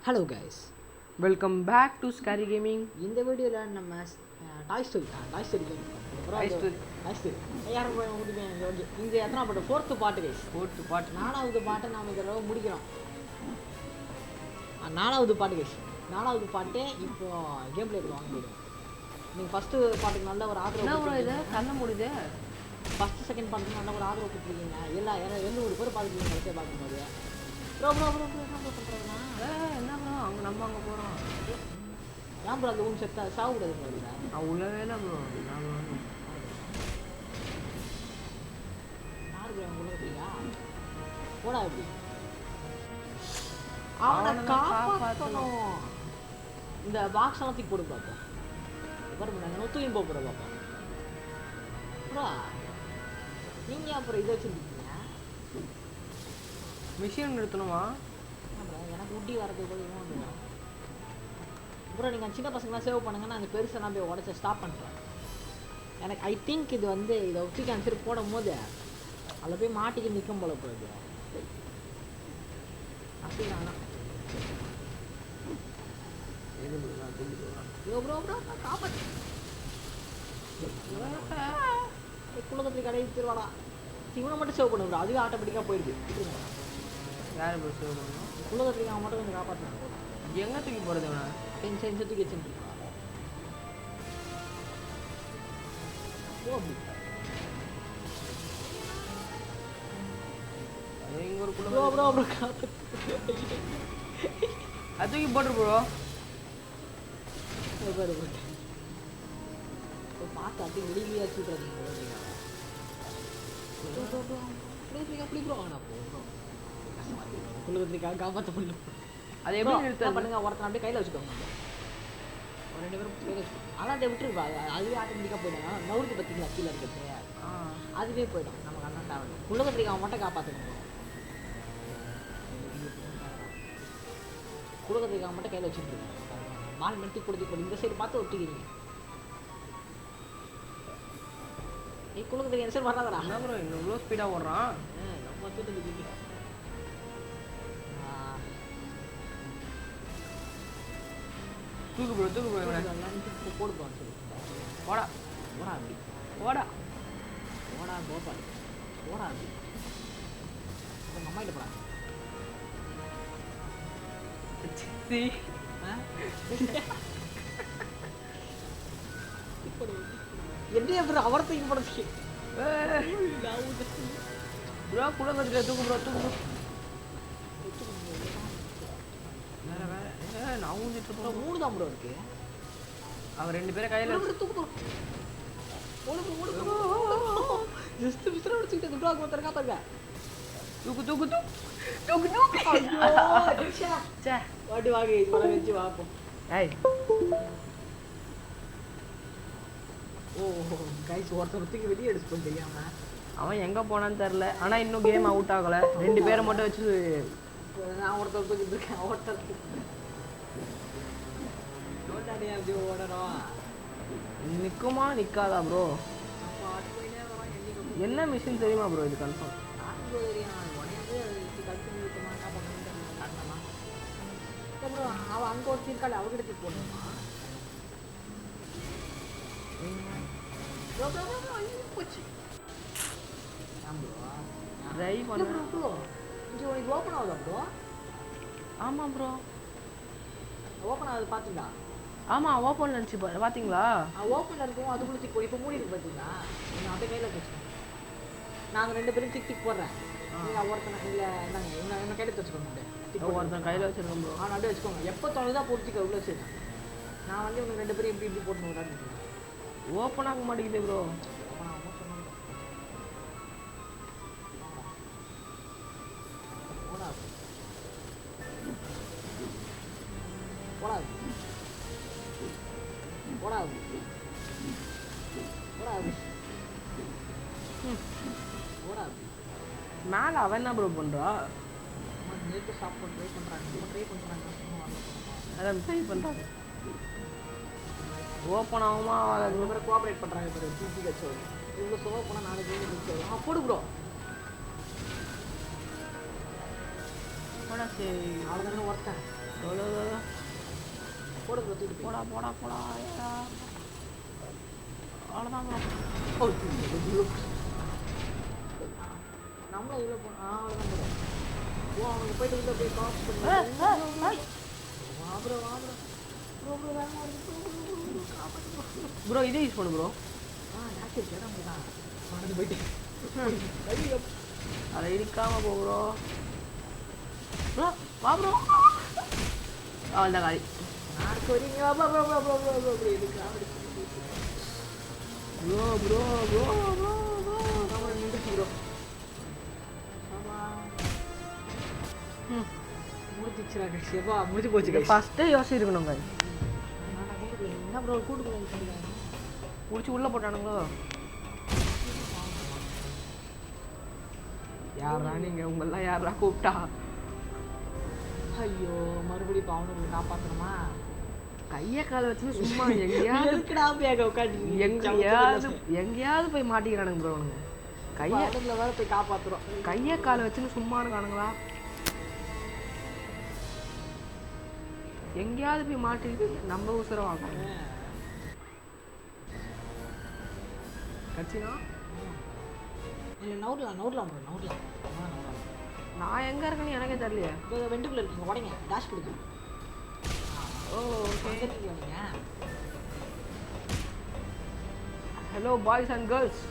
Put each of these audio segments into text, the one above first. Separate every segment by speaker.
Speaker 1: Hello guys,
Speaker 2: welcome back to scary gaming.
Speaker 1: இந்த வீடியோவில் நம்ம டாய் ஸ்டோரி யாரும் இந்த எத்தனை பாட்டு ஃபோர்த்து பாட்டு கைஸ். நாலாவது பாட்டை நாம் இந்த தடவை முடிக்கிறோம். நாலாவது பாட்டு இப்போ கேம் பிளே வாங்க போயிடும். நீங்கள் ஃபஸ்ட்டு பாட்டுக்கு நல்ல ஒரு ஆதரவு
Speaker 2: கண்ண முடியுது.
Speaker 1: ஃபஸ்ட்டு செகண்ட் பாட்டுக்கு நல்ல ஒரு ஆதரவு கொடுத்துருக்கீங்க. எல்லா 200 பேர் பார்த்துருக்கீங்க. பார்க்கும்போது ப்ரோ ப்ரோ ப்ரோ ப்ரோ என்ன ப்ரோ பண்ணுறதுனா
Speaker 2: என்ன ப்ரோ அங்கே நம்ம அங்கே போகிறோம்.
Speaker 1: ஏன் ப்ரோ அந்த ஊன் செத்தா சாப்பிடாது ப்ரோ.
Speaker 2: நான் உள்ளவே இல்லை ப்ரோ.
Speaker 1: யார் ப்ரோ உள்ள இருக்கீங்களா? போடா எப்படி அவனை காப்பாற்றணும். இந்த பாக்ஸ் எல்லாம் தூக்கி போட்டு பார்ப்போம். பாருங்க தூக்கி போகிற பார்ப்போம். ப்ரோ நீங்கள் அப்புறம் இதை வச்சுருக்கீங்க
Speaker 2: மிஷின் நிறுத்தணுமா?
Speaker 1: எனக்கு ஊட்டி வரதுக்கு கூட இவன் அப்புறம் நீங்கள் சின்ன பசங்களாம் சேவ் பண்ணுங்க. நான் அந்த பெருசெல்லாம் போய் உடச்சி ஸ்டாப் பண்ணுறேன். எனக்கு ஐ திங்க் இது வந்து இதை ஒட்டி கேன்சர் போடும் போது அதில் போய் மாட்டிக்கு நிற்கும் போல போகுது. அப்படி நான் காப்பாற்று குலகத்துக்கு கடையை திருவாடா. இவனை மட்டும் சேவ் பண்ணுங்க. அதுவே ஆட்டோமேட்டிக்காக போயிடுது.
Speaker 2: யார் ப்ரோ சேவ் பண்ணணும்?
Speaker 1: குலகத்துக்கு அவன் மட்டும் கொஞ்சம் காப்பாற்றணும்.
Speaker 2: எங்கே தூக்கி போகிறது இவனை?
Speaker 1: டென்ஷன் தூக்கி வச்சுருக்கா.
Speaker 2: இங்கே ஒரு
Speaker 1: ப்ரோ ப்ரோ ப்ரோ
Speaker 2: அது தூக்கி போட்டுரு ப்ரோ.
Speaker 1: பார்த்து அப்படி வெளியே வச்சுட்றாதீங்க. அப்படி ப்ரோ ஆனால் குலகத்துக்காக காப்பாற்ற முடியும்.
Speaker 2: அது எப்படி நிறுத்த
Speaker 1: பண்ணுங்க? ஒருத்தன் அப்படியே கையில் வச்சுக்கோங்க. ஒரு 2 பேரும் கையில் வச்சுக்கோங்க. ஆனால் அதை விட்டுருப்பா. அதுவே ஆட்டோமேட்டிக்காக போயிடும். நவுறுக்கு பார்த்தீங்களா கீழே இருக்கிறது அதுவே போயிடும். நமக்கு அண்ணன் தேவை. குலகத்துக்கு அவன் மட்டும் காப்பாற்றணும். குலகத்துக்கு அவன் மட்டும் கையில் வச்சுட்டு மால் மெட்டி கொடுத்து இந்த சைடு பார்த்து ஒட்டிக்கிறீங்க. குலகத்துக்கு என் சைடு வராதரா?
Speaker 2: என்ன ப்ரோ இன்னும் இவ்வளோ ஸ்பீடாக ஓடுறான்?
Speaker 1: நம்ம தூட்டு
Speaker 2: தூக்கு ப்ரோ தூக்கு ப்ரோ
Speaker 1: போடுவான். சொல்லி
Speaker 2: ஓடா
Speaker 1: ஓடா அப்படி
Speaker 2: ஓடா
Speaker 1: ஓடா கோபால் ஓடா அப்படி உங்கள் அம்மா கிட்ட போடா. என்ன அப்புறம் அவரை தூக்கி போடுறதுக்கு
Speaker 2: ப்ரோ குலகத்துக்கு தூக்கு ப்ரோ தூக்கு ப்ரோ. நான் ஊஞ்சிட்டு ப்ரோ
Speaker 1: 3 தான் ப்ரோ இருக்கு.
Speaker 2: அவன் 2 பேரை கையில்
Speaker 1: தூக்கு ஜஸ்ட் விசிற அடிச்சுக்கிட்டு துட்டா ஒருத்தர் காப்பாங்க.
Speaker 2: தூக்கு தூக்கு தூக்கு தூக்கு
Speaker 1: வாடி வாங்க வர வச்சு வாப்போம்.
Speaker 2: ஏய்
Speaker 1: ஓ கைஸ் ஒருத்தருக்கு வெளியே எடுத்து தெரியாம
Speaker 2: அவன் எங்கே போனான்னு தெரில. ஆனால் இன்னும் கேம் அவுட் ஆகலை. 2 பேரை மட்டும் வச்சு
Speaker 1: நான் ஒருத்தர் தூக்கிட்டு இருக்கேன். ஒருத்தர் அப்படி ஓடணும்.
Speaker 2: நிற்குமா நிற்காதா ப்ரோ? என்ன மிஷின் தெரியுமா ப்ரோ இது கன்ஃபார்ம்?
Speaker 1: அவன் அங்கே ஒரு இருக்காள் அவகிட்ட தூக்கி போடணுமா? போச்சு
Speaker 2: ட்ரை பண்ண
Speaker 1: ப்ரோ. இங்கே உனக்கு ஓப்பன் ஆகுதா ப்ரோ?
Speaker 2: ஆமாம் ப்ரோ
Speaker 1: ஓப்பன் ஆகுது பார்த்தீங்களா?
Speaker 2: ஆமாம் ஓப்பன் நினச்சி பார்த்தீங்களா?
Speaker 1: ஓப்பனில் இருக்கும். அதுக்குள்ளே தூக்கி போய் இப்போ மூடி இருக்கு பார்த்தீங்களா? நீங்கள் அப்படியே கையில் வச்சுக்கோங்க. நாங்கள் 2 பேரும் டிக் போடுறேன். நீங்கள் ஒருத்தனை இல்லை என்னங்க என்ன கையில் வச்சுக்கோங்க.
Speaker 2: ஒருத்தன் கையில் வச்சுருக்கோம் ப்ரோ.
Speaker 1: அப்படியே வச்சுக்கோங்க. எப்போ தொலைதான் போட்டுக்க உள்ள வச்சுருக்கேன். நான் வந்து இவங்க 2 பேரும் எப்படி போட்டு விடாது.
Speaker 2: ஓப்பன் ஆக மாட்டேங்குது ப்ரோ. மேலே அவன் என்ன ப்ரோ பண்ணுறா?
Speaker 1: நேற்று சாப்பிட ட்ரை பண்ணுறாங்க.
Speaker 2: அதான் ட்ரை பண்ணுறாங்க. ஓப்பன் ஆகுமா?
Speaker 1: அது மாதிரி கோஆப்ரேட் பண்ணுறாங்க. இப்போ ஜிபி கட்சி இவ்வளோ சொல்ல போனால் 4 கேம் போடு ப்ரோ.
Speaker 2: சரி
Speaker 1: அவ்வளோதானே ஒருத்தன் போட ப்ரோ தூக்கிட்டு
Speaker 2: போடா போடா போடா அவ்வளோதான் ப்ரோ.
Speaker 1: நம்மளும் இவ்வளோ போனோம் அவ்வளோதான் ப்ரோ. ஓ அவங்க போயிட்டு உள்ள போய் காசு பண்ணி வாபுரோ வாபுரோ ப்ரோ ப்ரோ வேகமாக வருது ப்ரோ காப்பாற்று
Speaker 2: ப்ரோ இதே யூஸ் பண்ணு ப்ரோ.
Speaker 1: யாருக்கு இருக்கு இடம் தான் நடந்து போயிட்டு
Speaker 2: அதை இடிக்காம போ ப்ரோ. ப்ரோ வா ப்ரோ. அந்த காரி
Speaker 1: யாருக்கு வரீங்க bro bro bro bro bro bro bro இதுக்கு அப்படி
Speaker 2: bro bro bro bro bro
Speaker 1: நம்ம நின்றுச்சு ப்ரோ. முடிச்சிச்சுரா கட்சியப்பா முடிச்சு போச்சு கட்சி.
Speaker 2: ஃபஸ்ட்டே யோசிச்சிருக்கணும் guys.
Speaker 1: என்ன ப்ரோ கூட்டுக்குள்ள சொல்லுங்க
Speaker 2: முடிச்சு உள்ளே போட்டானுங்களோ. யாரா நீங்கள் உங்களெலாம் யாரா கூப்பிட்டா?
Speaker 1: ஐயோ மறுபடியும் அவனுக்கு காப்பாற்றணுமா?
Speaker 2: கையை காலை வச்சுன்னு சும்மா எங்கேயாவது
Speaker 1: எதுக்குடா பேக உட்காந்து
Speaker 2: எங்கேயாவது போய் மாட்டிக்கிறானுங்க ப்ரோ. அவனுங்க கையை
Speaker 1: வேற போய் காப்பாற்றுறோம்.
Speaker 2: கையை காலை வச்சுன்னு சும்மா இருக்கானுங்களா? எங்கேயாவது போய் மாட்டிக்கிட்டு நம்ம உசுரை வாங்குறாங்க. கட்சினா
Speaker 1: இல்லை நவுடலாம் நவுடலாம் ப்ரோ நவுடலாம்.
Speaker 2: நான் எங்கே இருக்கேன்னு எனக்கே தெரியலையே.
Speaker 1: இப்போ வெண்டுக்குள்ள இருக்கீங்க உடைங்க டேஷ் கொடுங்க.
Speaker 2: ஓ ஓகே.
Speaker 1: இருக்கீங்க.
Speaker 2: ஹலோ பாய்ஸ் அண்ட் கேர்ள்ஸ்,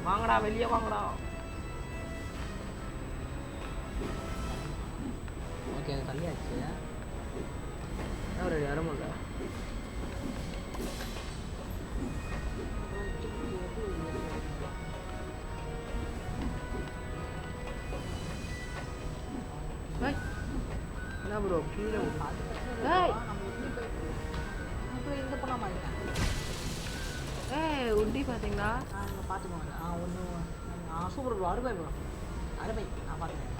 Speaker 2: வாங்கடா வெளியே வாங்கடா.
Speaker 1: ஓகே அது தள்ளியாச்சு.
Speaker 2: ஒரு இடமில்ல. என்ன ப்ரோ கீழே
Speaker 1: எந்த பண்ண மாட்டேங்க.
Speaker 2: உண்டி பார்த்தீங்களா?
Speaker 1: பார்த்துக்கோங்க. ஒன்று சூப்பர் ப்ரோ அருமை ப்ரோ அருமை. நான் பார்த்துக்கேன்.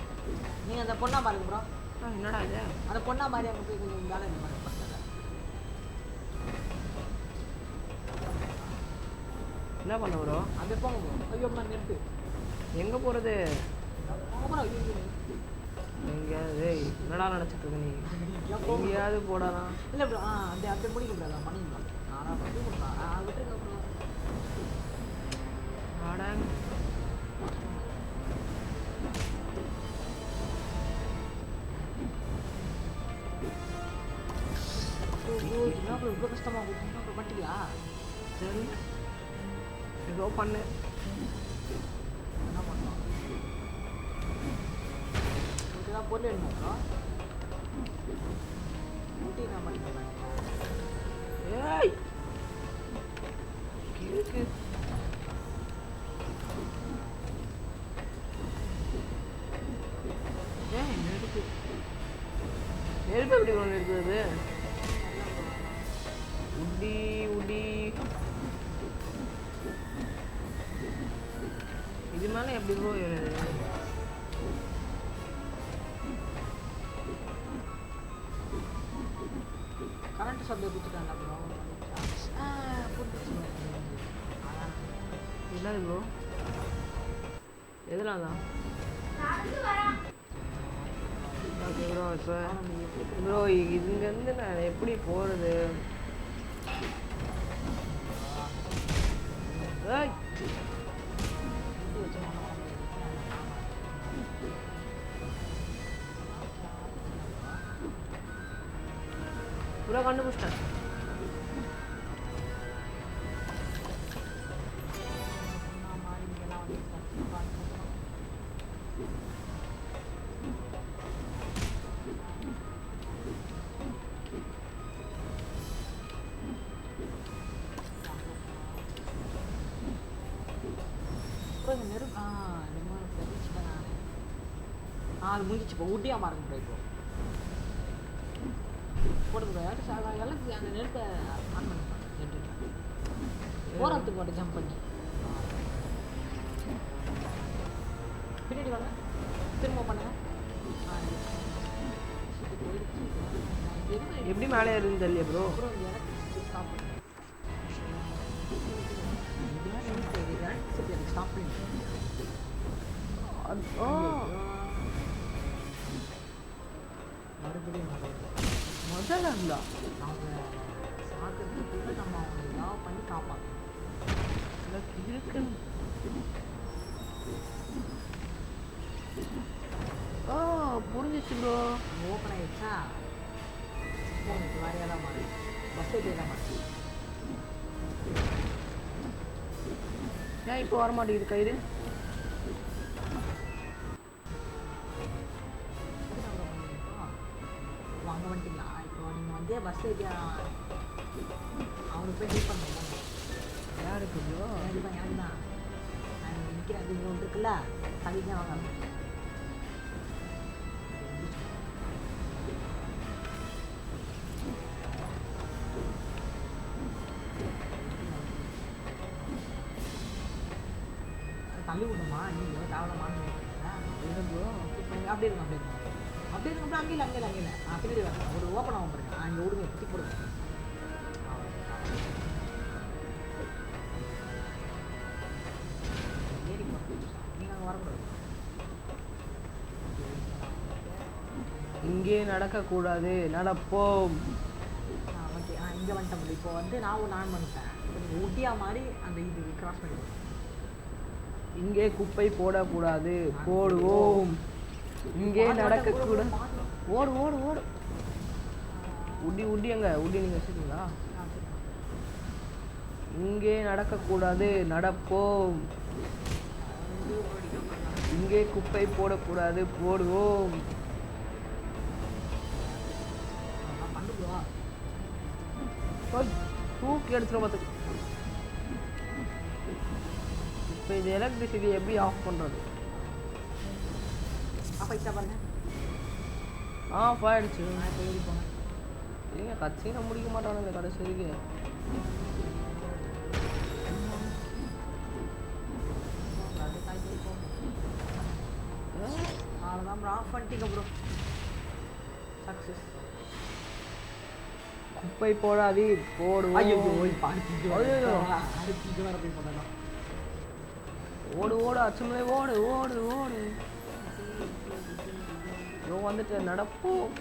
Speaker 1: நீங்கள் அந்த பொண்ணா பாருங்க ப்ரோ.
Speaker 2: என்னடா இது?
Speaker 1: அந்த பொண்ணா மாதிரி அங்கே போய் கொஞ்சம் வேலை இந்த மாதிரி பசங்க.
Speaker 2: என்ன பண்ண ப்ரோ?
Speaker 1: அந்த போங்க ப்ரோ. ஐயோ அம்மா நிறுத்து.
Speaker 2: எங்கே போகிறது?
Speaker 1: போகிறோம்.
Speaker 2: எங்கேயாவது என்னடா நினச்சிட்டு இருக்க நீ? எங்கேயாவது போடாதான்.
Speaker 1: இல்லை ப்ரோ அந்த அப்படி முடிக்க ப்ரோ அதான் பண்ணிக்கலாம். ஆனால் பண்ணி கொடுக்கலாம். விட்டுருக்க ப்ரோ.
Speaker 2: ஆடாங்க
Speaker 1: என்ன ப்ரோ இவ்வளோ கஷ்டமாக இருக்கும். என்ன ப்ரோ பண்ணிட்டியா?
Speaker 2: சரி ஏதோ பண்ணு.
Speaker 1: என்ன பண்ணலாம்? இதுதான் பொருள் வேணுமா ப்ரோ? ஊட்டி நான் பண்ணிக்கலாம்.
Speaker 2: ஏய் இருக்கு. நெருப்பு நெருப்பு எப்படி ஒன்று இருக்குது? உடி உடி இது மேலே எப்படி ப்ரோ ஏறுது?
Speaker 1: கரண்ட் சப்ளை கொடுத்துட்டாங்க ப்ரோ.
Speaker 2: என்னது ப்ரோ? எதனால தான் ஓகே ப்ரோ. இப்போ ப்ரோ இங்கேருந்து நான் எப்படி போகிறது? ப்ரோ கண்டுபிடிச்சிட்டேன்.
Speaker 1: அது முடிஞ்சிச்சு இப்போ ஊட்டியா மாறுங்க ப்ரோ. இப்போ போடுங்க எல்லாம் அந்த நெருப்பை ஆன் பண்ணிப்பாங்க. போகிறதுக்கு மட்டும் ஜம்ப் பண்ணி பின்னாடி வாங்க திரும்ப பண்ணுங்க.
Speaker 2: எப்படி மேலே ஏறுதுன்னு தெரியல ப்ரோ.
Speaker 1: அப்புறம் எனக்கு ஸ்டாப் பண்ணி ஸ்டாப் பண்ணி மறுபடியும்
Speaker 2: பசங்க இருந்தா
Speaker 1: அவங்க சாக்கிறதுக்குள்ள நம்ம அவங்க ஏதாவது பண்ணி காப்பாற்றணும்.
Speaker 2: எனக்கு இருக்குன்னு புரிஞ்சிச்சு ப்ரோ.
Speaker 1: ஓப்பன் ஆகிடுச்சா உங்களுக்கு வேறையாக தான் மாறி பஸ் ஏற்றியே தான் மாறி.
Speaker 2: ஏன் இப்போ வர மாட்டேங்குது கயிறு?
Speaker 1: வாங்க வந்துட்டீங்களா? இப்போ நீங்கள் வந்து பஸ் ஏற்றியா அவனுக்கு போய் ஹெல்ப் பண்ணணும்.
Speaker 2: யாருக்கு ப்ரோ?
Speaker 1: எனக்கு தான் நான் நிற்கிறேன். அது ஒன்று இருக்குல்ல தள்ளிதான் வாங்க. தள்ளி விடணுமா? நீங்கள் தேவையில்லாமான்னு ப்ரோ. இப்போ நீங்கள் அப்படியே இருங்க அப்படியே இருங்க அங்கே இல்லை பின்னாடி வரேன். ஒரு ஓப்பன் ஆகும் பாருங்க. இங்கே விடுங்க குத்தி போடுங்க. ஏறி நீங்கள் அங்கே வரக்கூடாது.
Speaker 2: இங்கே நடக்கக்கூடாது, நடப்போம்.
Speaker 1: ஓகே இங்கே வந்துட்டேன். இப்போ வந்து நான் பண்ணிட்டேன். இப்போ நீங்கள் ஊட்டியா மாதிரி அந்த இது கிராஸ் பண்ணிடுவோம்.
Speaker 2: இங்கே குப்பை போடக்கூடாது, போடுவோம். இங்கே நடக்கக்கூடாது. ஓடு ஓடு ஓடு. உடி எங்க உடி நீங்கள் வச்சுருக்கீங்களா? இங்கே நடக்கக்கூடாது, நடப்போம். இங்கே குப்பை போடக்கூடாது, போடுவோம். தூக்கி எடுத்துகிற பார்த்து. இப்போ இது எலக்ட்ரிசிட்டி எப்படி ஆஃப் பண்ணுறது? ஆஃப் ஆகிடுச்சு. இல்லைங்க கட்சியில் முடிக்க மாட்டானுங்க கடைசி வரைக்கும்.
Speaker 1: அவ்வளோதான் ப்ரோ, ஆஃப் பண்ணிட்டீங்க ப்ரோ. சக்ஸஸ்.
Speaker 2: குப்பை போடாது, போடுவோம். ஓடு ஓடு அச்சுமலை ஓடு ஓடு ஓடு. யோ வந்துட்டு நடப்போம்.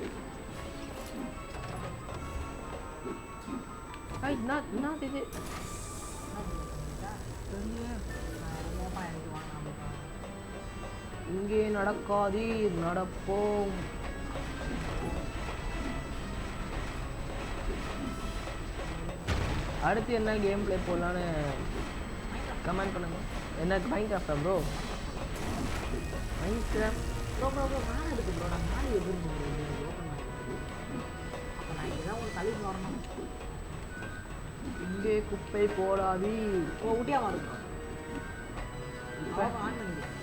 Speaker 2: என்ன இது? இங்கே நடக்காது, நடப்போம். அடுத்து என்ன கேம் பிளே போடலான்னு கமெண்ட் பண்ணுங்க. என்ன மைன்கிராஃப்டா ப்ரோ? மைன்கிராஃப்ட்
Speaker 1: ப்ரோ நான் எடுத்து ப்ரோ. நான் நாளை எதிர்ப்பு ஓப்பன் அப்போ நான் இங்கே தான் ஒரு தலைப்பு வரணும்.
Speaker 2: இங்கே குப்பை போடாது.
Speaker 1: ஊட்டியாக இருக்கும். இப்போ ஆன் பண்ணிடுறேன்.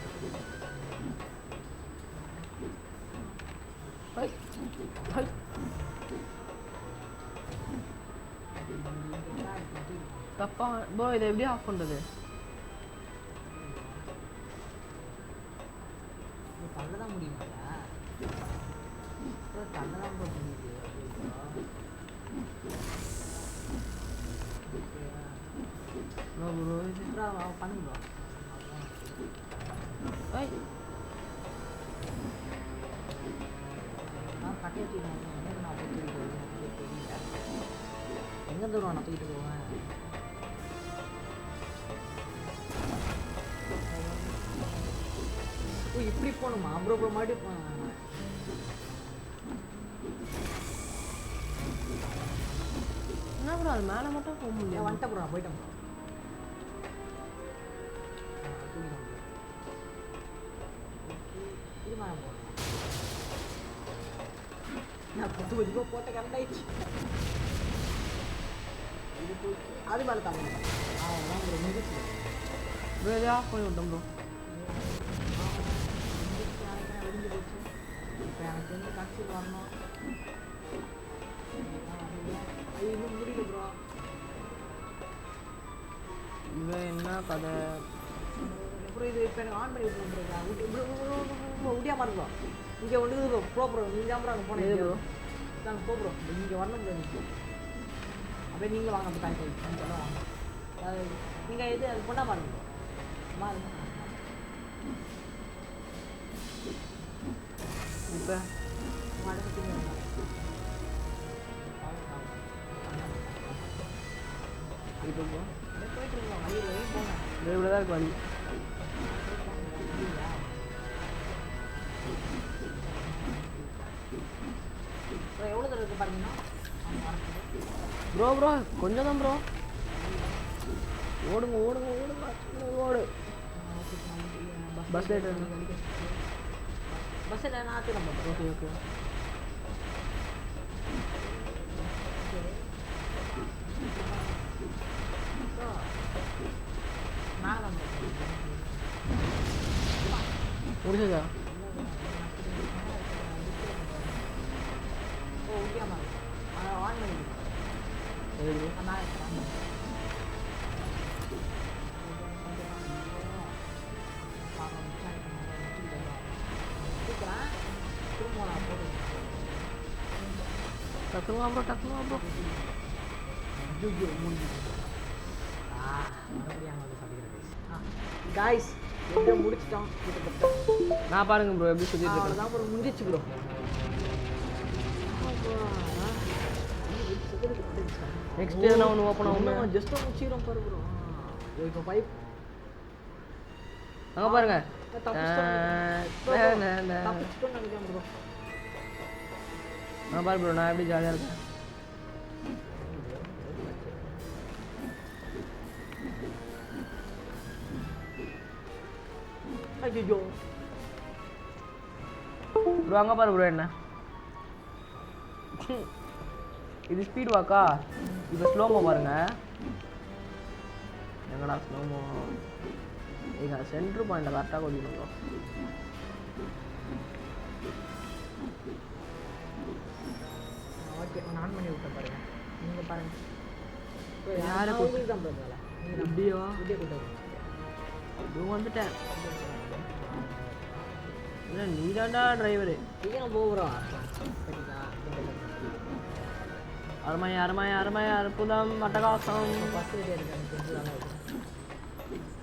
Speaker 1: தப்பா ப்ரோ, இதை எப்படி ஆஃப் பண்ணுறது? தள்ளதான் முடியுமாடா? தள்ளதான் ப்ரோ முடியுது. பண்ணுங்க கட்டையை நான் தூக்கிட்டு தெரியல. எங்கே தூரம் நான் தூக்கிட்டு போவேன்? இப்படி போகணுமா ப்ரோ? மறுபடியும் போனேன்.
Speaker 2: என்ன ப்ரோ அது மேலே மட்டும் போக முடியும்?
Speaker 1: வந்துட்டேன் ப்ரோ, நான் போயிட்டேன் ப்ரோ. இது மேலே போகணும். நான் கொஞ்சம் போட்ட கரெக்ட் ஆயிடுச்சு. இது போயிட்டு அது மேலே தமிழ் அதான் ப்ரோ முடிச்சு.
Speaker 2: ப்ரோ இதை ஆஃப் பண்ணி விட்டோம் ப்ரோ.
Speaker 1: விடிஞ்சு போச்சு. இப்போ எனக்கு வந்து கட்சியில் வரணும். அது இன்னும் முடியல ப்ரோ.
Speaker 2: இவன் என்ன கதை
Speaker 1: அப்புறம் இது இப்போ எனக்கு ஆன் பண்ணி விட்டுருங்க. உடியாக இருக்கும். இங்கே ஒன்று ப்ரோ நீங்கள் தான் ப்ரோ அங்கே போனேன் ப்ரோ. நாங்கள் ப்ரோ இங்கே வரணும் ப்ரோ. நீங்கள் அப்படியே நீங்களும் வாங்க. அப்போ தேங்க்யூ வாங்க. நீங்கள் இது அது பொண்ணா பாருங்க பாருங்க.
Speaker 2: இப்போ இப்போ போ.
Speaker 1: போயிட்டு இருக்கோம் வழி வரையும் போங்க.
Speaker 2: இப்படி தான் இருக்கு வழி.
Speaker 1: ப்ரோ எவ்வளோ தூரம் இருக்குது பாருங்கண்ணா.
Speaker 2: ப்ரோ ப்ரோ கொஞ்சம் தான் ப்ரோ. ஓடுங்க ஓடுங்க ஓடுங்க ஓடு. பஸ் லைட்
Speaker 1: பஸ்ஸில் நான் ஆத்துறேன்.
Speaker 2: Okay okay. முடிச்சதா?
Speaker 1: ஓ ஓகேம்மா ஆன் பண்ணி
Speaker 2: டக்குனுவா ப்ரோ டக்குனுவா ப்ரோ.
Speaker 1: காய்ஸ் எப்படியோ முடிச்சிட்டோம்.
Speaker 2: நான் பாருங்க ப்ரோ எப்படி சுற்றிட்டு இருக்கேன்.
Speaker 1: அவ்வளோதான் ப்ரோ முடிஞ்சிச்சு ப்ரோ.
Speaker 2: நெக்ஸ்ட் எதுனா ஒன்று ஓப்பன் ஆகும்.
Speaker 1: ஜஸ்ட்டாக முடிச்சிக்கிறோம் பாரு ப்ரோ. இப்போ பைப்
Speaker 2: அங்கே பாருங்க. நான் பாரு ப்ரோ நான் எப்படி ஜாலியாக இருக்கேன்.
Speaker 1: ஐயோ
Speaker 2: ப்ரோ அங்கே பாரு ப்ரோ என்ன இது ஸ்பீட் வாக்கா. இப்போ ஸ்லோமோ பாருங்க. எங்கடா ஸ்லோமோ? இங்கே சென்ட்ரு பாயிண்டில் கரெக்டாக கொடிக்கணும் ப்ரோ.
Speaker 1: ஓகே நான் ஆன் பண்ணி விட்டேன் பாருங்க. நீங்கள் பாருங்க
Speaker 2: யாரை
Speaker 1: உங்களுக்கு தான் பாருங்க. நீங்கள்
Speaker 2: அப்படியோ
Speaker 1: இப்படியே கூட்டாங்க.
Speaker 2: இது வந்துட்டேன். இல்லை நீ தான்டா டிரைவரு.
Speaker 1: சீக்கிரம் போகிறோம். சரிங்களா?
Speaker 2: அருமை அருமை அருமை அற்புதம் அட்டகாசம்.
Speaker 1: பஸ்ஸு இருக்கு.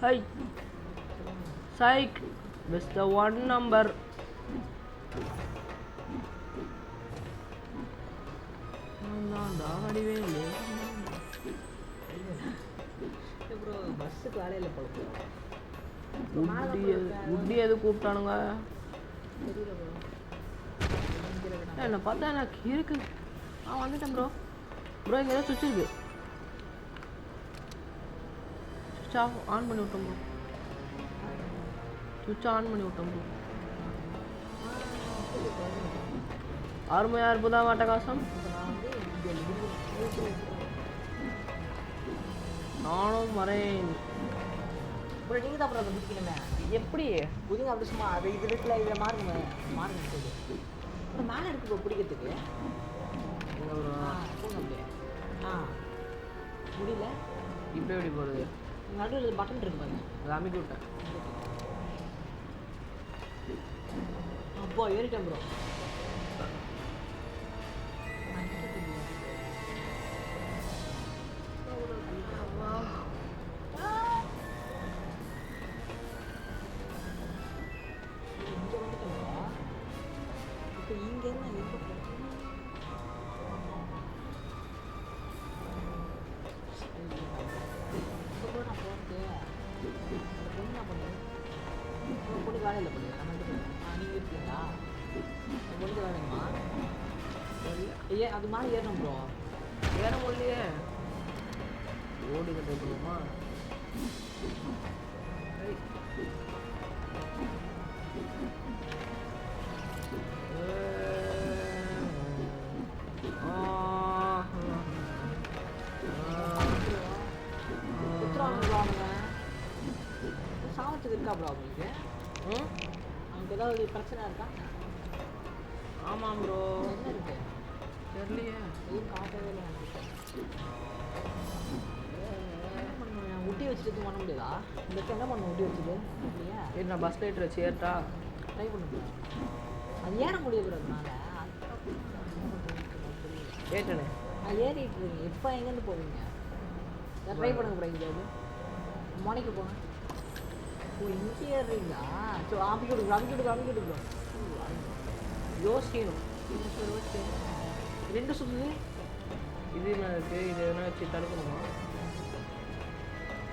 Speaker 2: ஹை சைக் best one number. Vadivelu
Speaker 1: bro பஸ்ஸுக்கு வேலையில் போல.
Speaker 2: உட்டி எது கூப்பிட்டானுங்க
Speaker 1: தெரியல ப்ரோ.
Speaker 2: என்ன பார்த்தா எனக்கு இருக்கு. வந்துட்டேன் ப்ரோ. ப்ரோ இங்கே ஏதாவது சுவிட்ச் இருக்கு. சுவிட்ச் ஆஃப் ஆன் பண்ணி விட்டோம் ப்ரோ. சுவிட்ச் ஆன் பண்ணி விட்டோம் ப்ரோ. அருமையா இருப்பதா அட்டகாசம். நானும் வரேன்.
Speaker 1: ப்ரோ நீங்கள் தான் ப்ரோ முடிக்கணுமே.
Speaker 2: எப்படி
Speaker 1: புதிங்க அப்படி சும்மா அது இது இருக்குல்ல இதில் மாறுங்க மாறுங்க சொல்லி அப்புறம் மேலே இருக்கு ப்ரோ பிடிக்கிறதுக்கு. போங்க அப்படியே. முடியல.
Speaker 2: இப்போ எப்படி போகிறது?
Speaker 1: நடுவில் பட்டன் இருக்கு பாருங்க.
Speaker 2: அதை அமைக்க விட்டேன்.
Speaker 1: அப்போ ஏறிட்டேன் ப்ரோ. வேலையில் பண்ணுங்க. நீங்கள் இருக்கீங்களா? பொண்ணு வேணுமா? அது மாதிரி ஏறணும் ப்ரோ.
Speaker 2: ஏற முடியலையே. ஓடி கட்ட போடுமா?
Speaker 1: சாமத்துக்கு இருக்கா ப்ரோ அவங்களுக்கு? அவங்களுக்கு ஏதாவது பிரச்சனை இருக்கா?
Speaker 2: ஆமாம் ப்ரோ.
Speaker 1: என்ன இருக்கு
Speaker 2: தெரியலையே.
Speaker 1: எதுவும் காட்டவே இல்லை. ஊட்டி வச்சுட்டு எதுவும் பண்ண முடியாதா? இந்த என்ன பண்ண ஊட்டி வச்சுட்டு இல்லையா?
Speaker 2: இது நான் பஸ் லைட் வச்சு ஏற்றா
Speaker 1: ட்ரை பண்ணுங்க. அது ஏற முடியுதுனால
Speaker 2: ஏற்றனே.
Speaker 1: அது ஏறிட்டு இருக்கீங்க. எப்போ எங்கேருந்து போவீங்க? ட்ரை பண்ணுங்க ப்ரோ. எங்கேயாவது மோனிக்கு போங்க. ஓ இங்கே ஏறுறீங்களா? ஸோ அமைக்கிட்டு யோசிக்கணும். ரெண்டு சுற்றுது.
Speaker 2: இது என்ன இருக்குது? இது எதனா வச்சு தடுக்கணுமா?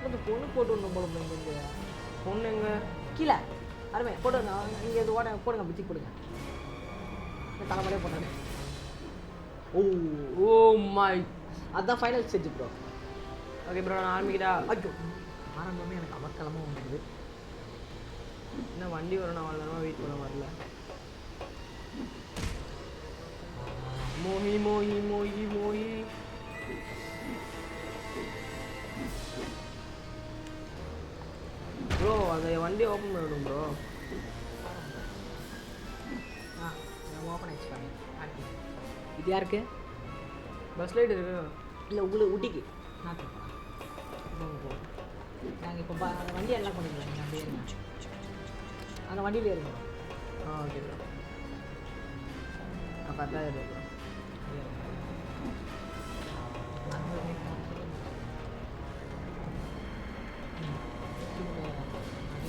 Speaker 1: இந்த பொண்ணு போட்டு விடணும் போல இங்கே
Speaker 2: பொண்ணு எங்க
Speaker 1: கீழே அருமை போடுங்க இங்கே இது ஓட போடுங்க பிச்சு போடுங்க இந்த தலைமுறையே போட்டாங்க
Speaker 2: ஓ ஓ மை
Speaker 1: அதுதான் final stage bro
Speaker 2: okay bro நான் ஆரம்பிக்கிறா
Speaker 1: ஐயோ ஆரம்பமே எனக்கு அமர்க்கலமாக வந்துடுது
Speaker 2: இன்னும் வண்டி வரணும் அவ்வளோ வெயிட் பண்ண வரல மோஹி மோஹி மோஹி மோஹி ப்ரோ அந்த வண்டி ஓப்பன் பண்ணிவிடும் ப்ரோ
Speaker 1: ஓப்பன் ஆச்சு பாருங்க இது யாருக்கு
Speaker 2: பஸ் லைட் இருக்கு
Speaker 1: இல்லை உங்களுக்கு ஊட்டிக்கு நாட்டு நாங்கள் இப்போ அந்த வண்டி எல்லாம் பண்ணிக்கலாம் நீங்கள் அப்படியே இருங்க அந்த வண்டியில் இருங்க
Speaker 2: ஆ ஓகே ப்ரோ நான் 10,000 ப்ரோ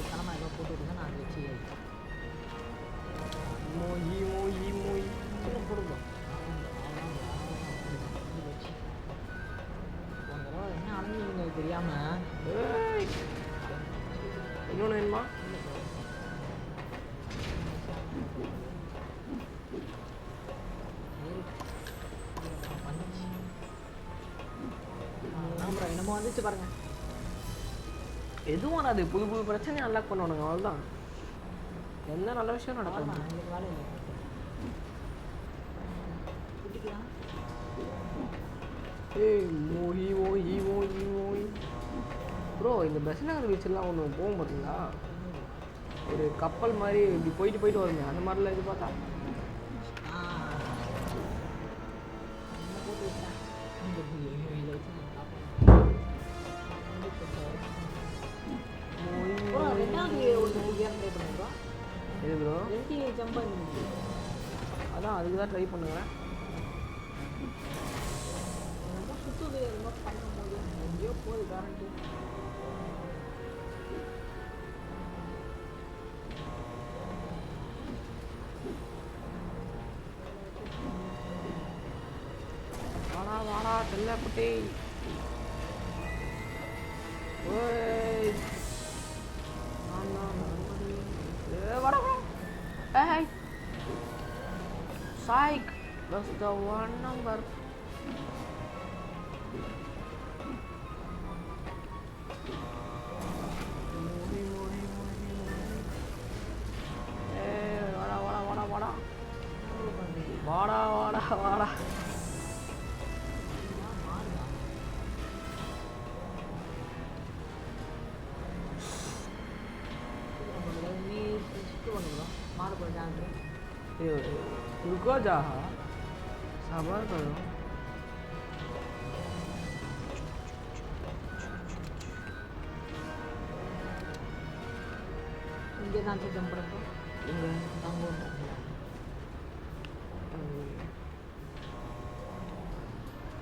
Speaker 1: தலைமை ஏதோ போட்டு விடுங்க நான் வச்சு
Speaker 2: மோஹி மோஹி மோஹி
Speaker 1: போடுங்க என்ன அலைஞ்சிங்க தெரியாமல்
Speaker 2: இன்னொன்று வேணுமா
Speaker 1: அப்புறம் என்னமோ வந்துச்சு பாருங்க
Speaker 2: எதுவும் வராது புது புது பிரச்சனையை அன்லாக் பண்ணுவானுங்க அவ்வளோதான் என்ன நல்ல விஷயம் நடக்கும்
Speaker 1: எங்களுக்கு வேலை இல்லை குட்டிக்கலாம்
Speaker 2: ஏய் மோஹி மோஹி மோஹி மோஹி ப்ரோ இந்த பெசநகர் பீச்செல்லாம் ஒன்று போகும் பார்த்தீங்களா ஒரு கப்பல் மாதிரி இப்படி போயிட்டு போயிட்டு வருங்க அந்த மாதிரிலாம் இது பார்த்தா
Speaker 1: போட்டு விட்டேன் ரெண்டாவது ஒரு கேம் ட்ரை பண்ணுறோம்
Speaker 2: எது ப்ரோ
Speaker 1: ரெண்டு ஜம்பாக இருந்துச்சு
Speaker 2: அதான் அதுக்கு தான் ட்ரை பண்ணுறேன்
Speaker 1: ரொம்ப சுற்றுது ரொம்ப பண்ணும்போது எங்கேயோ போகுது கரண்ட்டு
Speaker 2: வாடா வாடா செல்லக்குட்டி ஓய் வாடா ஏய் Psych, that's the one number. வாடா வாடா வாடா रुको जा सबर करो
Speaker 1: இங்கே தான் ஜம்ப் பண்ணுறோம்
Speaker 2: இங்கே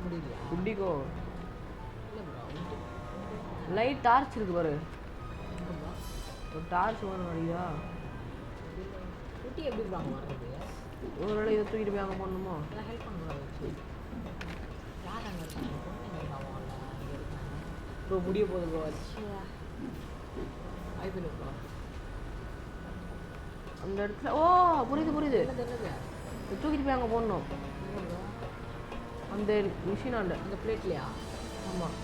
Speaker 1: முடியலையா
Speaker 2: குட்டிக்கோ
Speaker 1: இல்லை ப்ரோ
Speaker 2: லைட் டார்ச் இருக்கு பாரு
Speaker 1: எங்கே ப்ரோ
Speaker 2: ஒரு டார்ச் வரும் வரையா
Speaker 1: குட்டி எப்படி ப்ரோ அங்கே வர்றது
Speaker 2: ஒரு வேளை இதை தூக்கிட்டு போய் அங்கே போடணுமோ
Speaker 1: எல்லாம் ஹெல்ப் பண்ணுறாங்க யார் அங்கே இருக்காங்க அங்கே இருக்காங்க ப்ரோ முடிய போகுது ப்ரோ வாய்ப்பு இல்லை ப்ரோ
Speaker 2: அந்த இடத்துல ஓ புரியுது புரியுது
Speaker 1: என்னது என்னது
Speaker 2: இதை தூக்கிட்டு போய் அங்கே போடணும்
Speaker 1: என்ன ப்ரோ
Speaker 2: அந்த மிஷின் ஆண்ட
Speaker 1: அந்த பிளேட்லையா
Speaker 2: ஆமாம்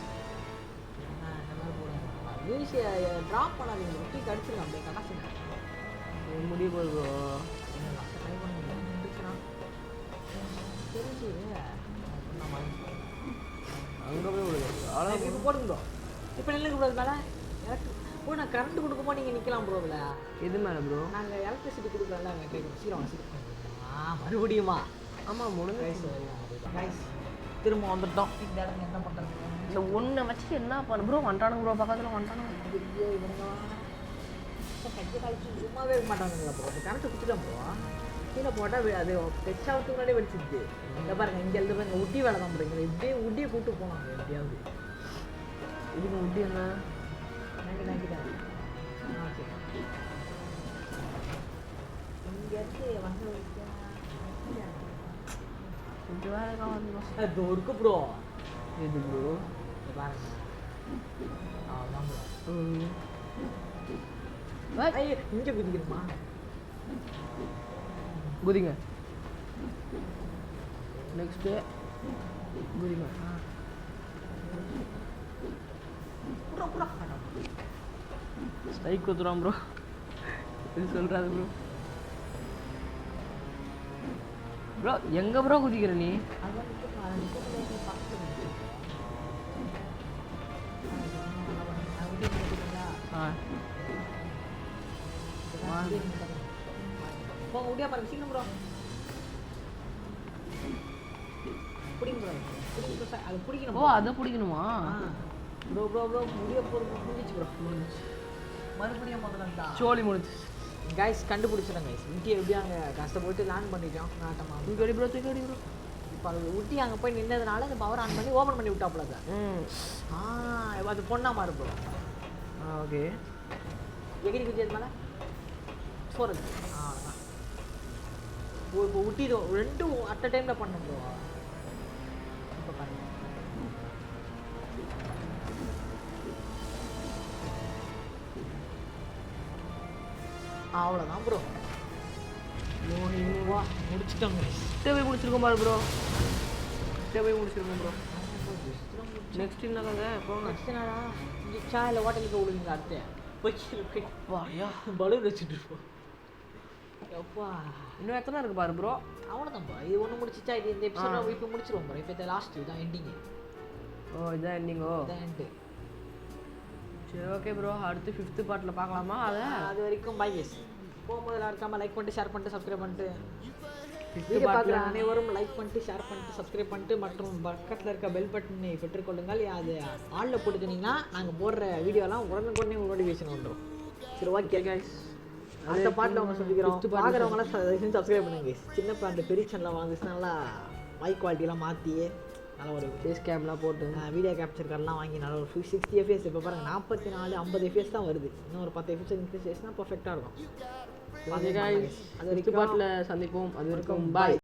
Speaker 1: இந்த மாதிரி போடுங்க மியூசியை ட்ராப் பண்ணாதீங்க குட்டி கடிச்சிருங்க அப்படியே கடாச்சுங்க
Speaker 2: முடிய போகுது ப்ரோ
Speaker 1: ட்ரை பண்ண முடியும் தெரிஞ்சு
Speaker 2: அங்கே போய் விடுது
Speaker 1: இப்போ போடுங்க ப்ரோ இப்போ நில்லுங்க ப்ரோ மேலே ஓ நான் கரண்ட் கொடுக்கும்போது நீங்கள் நிற்கலாம் ப்ரோ இதில்
Speaker 2: எது மேலே ப்ரோ
Speaker 1: நாங்கள் எலக்ட்ரிசிட்டி கொடுக்குறோம்ல அங்கே கேட்குறோம் சீக்கிரம் மறுபடியுமா
Speaker 2: ஆமாம் முடிஞ்சு
Speaker 1: கைஸ் திரும்ப வந்துட்டோம் இந்த இடத்துல என்ன பண்ணுறது
Speaker 2: இந்த ஒன்றை வச்சு என்ன பண்ண ப்ரோ வந்துட்டானுங்க ப்ரோ பக்கத்தில் வந்துட்டானுங்க
Speaker 1: ஐயோ இவங்க கையை காலிச்சு சும்மாவே இருக்க மாட்டானுங்களா ப்ரோ இப்போ கரண்ட்டை கொடுத்துட்டோம் ப்ரோ கீழே போட்டால் அது பெச்சாவதுக்கு முன்னாடியே வெடிச்சிடுது இந்த பாருங்க இங்கே எழுத பாருங்க உட்டி வேலை தான் போடுறீங்க எப்படியே உட்டியை கூப்பிட்டு போனாங்க எப்படியாவது
Speaker 2: இதுக்கு உட்டி என்ன
Speaker 1: தேங்க்யூ தான் ஓகே இங்கேருந்து வந்து
Speaker 2: கொஞ்சம் வேலை வந்து
Speaker 1: அது இருக்கு ப்ரோ
Speaker 2: எது ப்ரோ
Speaker 1: பாருங்க அதான் bro.
Speaker 2: ம்.
Speaker 1: ஐயோ, இங்க குதிக்கணுமா?
Speaker 2: குதிங்க. நெக்ஸ்ட்டு குதிங்க.
Speaker 1: புறா.
Speaker 2: ஸ்ட்ரைக் கொடுத்துருவான் ப்ரோ. இது சொல்கிறாரு ப்ரோ. ப்ரோ எங்கே ப்ரோ குதிக்கிற நீ?
Speaker 1: அதான் நிற்க பார்த்து
Speaker 2: ஆ
Speaker 1: போங்க முடியா பாருங்க சீக்கிரம் ப்ரோ. பிடிங்க ப்ரோ. பிடிங்க ப்ரோ. அது பிடிக்கணும்.
Speaker 2: ஓ அதை பிடிக்கணுமா?
Speaker 1: ப்ரோ முடிய போகிறது முடிஞ்சிச்சு ப்ரோ. முடிஞ்சிச்சு. மறுபடியும் முதல்ல
Speaker 2: சோழி முடிச்சு.
Speaker 1: கைஸ் கண்டுபிடிச்சிட்டேன் கைஸ். ஊட்டி எப்படி அங்கே கஷ்டப்பட்டு லேண்ட் பண்ணிட்டோம் நாட்டமாக.
Speaker 2: தூக்கி அடி ப்ரோ, தூக்கி அடி ப்ரோ.
Speaker 1: இப்போ அது ஊட்டி அங்கே போய் நின்றதுனால இந்த பவர் ஆன் பண்ணி ஓப்பன் பண்ணி விட்டாப்புல சார். அது பொண்ணா மாறு ப்ரோ.
Speaker 2: ஓகே.
Speaker 1: எகிரி குதிச்சது மேலே போகிறது. இப்போ ஊட்டி இது ரெண்டும் அட் அ டைமில் பண்ண ப்ரோ. இப்போ பாருங்க. அவ்வளோதான் ப்ரோ. வா முடிச்சிட்டோங்க.
Speaker 2: போய் முடிச்சிருக்கோம் பாரு ப்ரோ. போய் முடிச்சிருக்கோம் ப்ரோ. நெக்ஸ்ட் என்ன கதை போங்க.
Speaker 1: நெக்ஸ்ட் என்னடா இங்கே சாயில் ஹோட்டலுக்கு விடுவீங்க அடுத்து போய்
Speaker 2: வாயா
Speaker 1: பலூன் வச்சுட்டு இருப்போம். எப்பா
Speaker 2: இன்னும் எத்தனை இருக்கு பாரு ப்ரோ.
Speaker 1: அவ்வளோதான்ப்பா. இது ஒன்று முடிச்சிச்சா இது இந்த எபிசோட இப்போ முடிச்சிருவோம் ப்ரோ. இப்போ இந்த லாஸ்ட் இதுதான் எண்டிங்கு.
Speaker 2: ஓ இதான் எண்டிங்கோ?
Speaker 1: இதான் எண்டு.
Speaker 2: சரி ஓகே ப்ரோ. அடுத்து 5th பார்ட்டில் பார்க்கலாமா?
Speaker 1: அது வரைக்கும் பை கேஸ். போகும்போது இருக்காமல் லைக் பண்ணிட்டு ஷேர் பண்ணிட்டு சப்ஸ்கிரைப் பண்ணிட்டு
Speaker 2: 5th
Speaker 1: வீடியோ பார்க்குற
Speaker 2: பார்ட்டில்
Speaker 1: அனைவரும் லைக் பண்ணிட்டு ஷேர் பண்ணிட்டு சப்ஸ்கிரைப் பண்ணிட்டு மற்றும் பக்கத்தில் இருக்க பெல் பட்டனை பெற்றுக்கொள்ளுங்கள். அது ஆளில் போட்டுக்கிட்டிங்கன்னா நாங்கள் போடுற வீடியோலாம் உடனுக்குடனே உங்களுக்கு நோட்டிஃபிகேஷன் வந்துடும். சரி ஓகே கைஸ். அடுத்த பாட்டில் அவங்க சொல்லிக்கிறோம். பார்க்குறவங்களாம் சப்ஸ்கிரைப் பண்ணுங்க கைஸ். சின்ன பேண்ட் பெரிய சேனலில் வாங்கிச்சுன்னா நல்லா ஹை குவாலிட்டிலாம் மாற்றி நல்லா ஒரு
Speaker 2: ஃபேஸ் கேம்லாம் போட்டு
Speaker 1: வீடியோ கேப்சர் கார்டெலாம் வாங்கி நல்லா ஒரு 60 FPS. இப்போ பாருங்கள் 44 50 FPS தான் வருது. இன்னும் ஒரு 10 FPS இன்க்ரீஸ் ஆச்சுன்னா பர்ஃபெக்டாக இருக்கும்.
Speaker 2: அது வரைக்கும் பார்ட்டில் சந்திப்போம். அது வரைக்கும் பாய்.